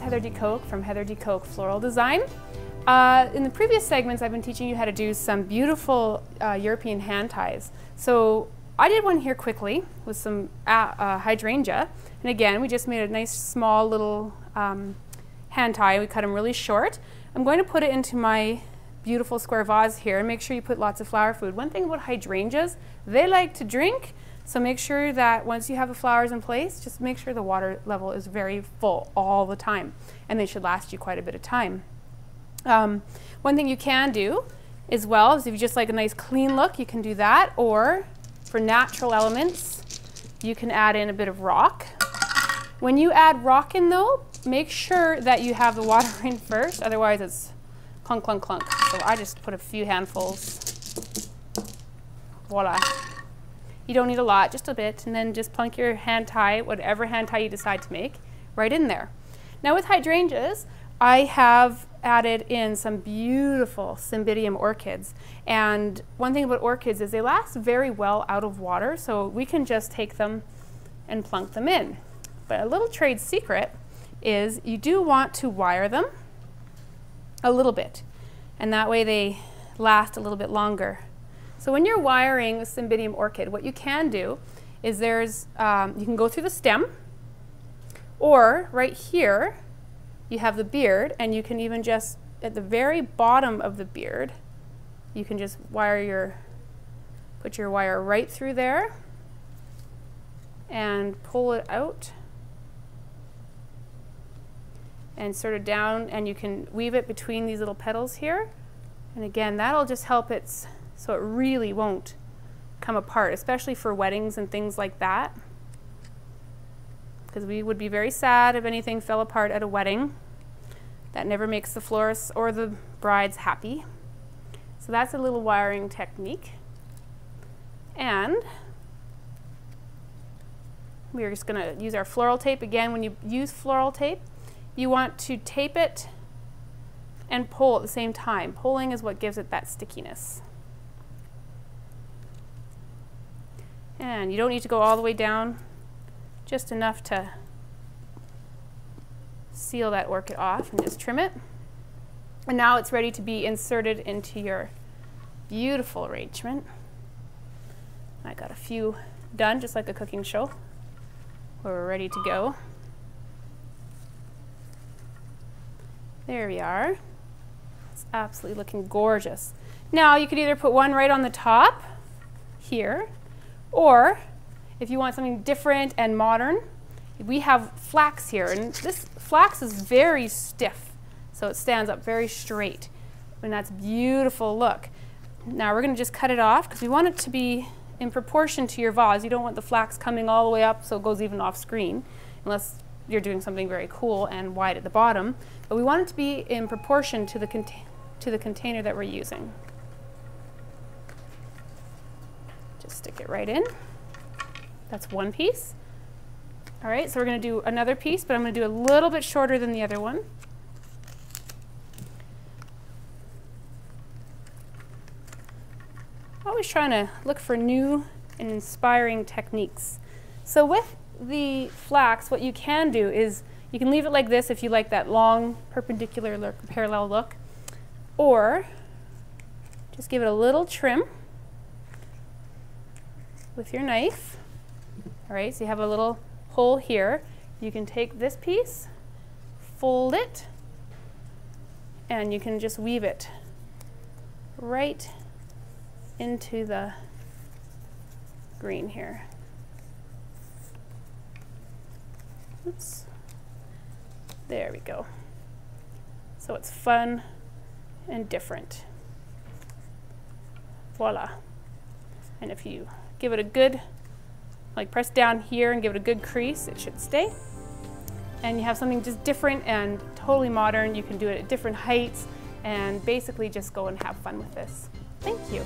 Heather DeCoke from Heather DeCoke Floral Design. In the previous segments, I've been teaching you how to do some beautiful European hand ties. So I did one here quickly with some hydrangea. And again, we just made a nice small little hand tie. We cut them really short. I'm going to put it into my beautiful square vase here, and make sure you put lots of flower food. One thing about hydrangeas, they like to drink. So make sure that once you have the flowers in place, just make sure the water level is very full all the time, and they should last you quite a bit of time. One thing you can do as well is if you just like a nice clean look, you can do that, or for natural elements, you can add in a bit of rock. When you add rock in though, make sure that you have the water in first, otherwise it's clunk, clunk, clunk. So I just put a few handfuls. Voila. You don't need a lot, just a bit, and then just plunk your hand tie, whatever hand tie you decide to make, right in there. Now with hydrangeas, I have added in some beautiful Cymbidium orchids. And one thing about orchids is they last very well out of water, so we can just take them and plunk them in. But a little trade secret is you do want to wire them a little bit, and that way they last a little bit longer. So when you're wiring a Cymbidium orchid, what you can do is you can go through the stem, or right here you have the beard, and you can even just at the very bottom of the beard, you can just put your wire right through there and pull it out and sort of down, and you can weave it between these little petals here. And again, that'll just help it so it really won't come apart, especially for weddings and things like that. Because we would be very sad if anything fell apart at a wedding. That never makes the florists or the brides happy. So that's a little wiring technique. And we're just going to use our floral tape. Again, when you use floral tape, you want to tape it and pull at the same time. Pulling is what gives it that stickiness. And you don't need to go all the way down, just enough to seal that orchid off, and just trim it. And now it's ready to be inserted into your beautiful arrangement. I got a few done, just like a cooking show, where we're ready to go. There we are. It's absolutely looking gorgeous. Now you could either put one right on the top here, or if you want something different and modern, we have flax here, and this flax is very stiff, so it stands up very straight, and that's a beautiful look. Now we're going to just cut it off because we want it to be in proportion to your vase. You don't want the flax coming all the way up so it goes even off screen, unless you're doing something very cool and wide at the bottom. But we want it to be in proportion to the container that we're using. Just stick it right in. That's one piece. All right, so we're going to do another piece, but I'm going to do a little bit shorter than the other one. Always trying to look for new and inspiring techniques. So with the flax, what you can do is you can leave it like this if you like that long perpendicular look, parallel look, or just give it a little trim with your knife. All right, so you have a little hole here. You can take this piece, fold it, and you can just weave it right into the green here. Oops. There we go. So it's fun and different. Voila. And if you give it a good, like press down here and give it a good crease, it should stay. And you have something just different and totally modern. You can do it at different heights and basically just go and have fun with this. Thank you.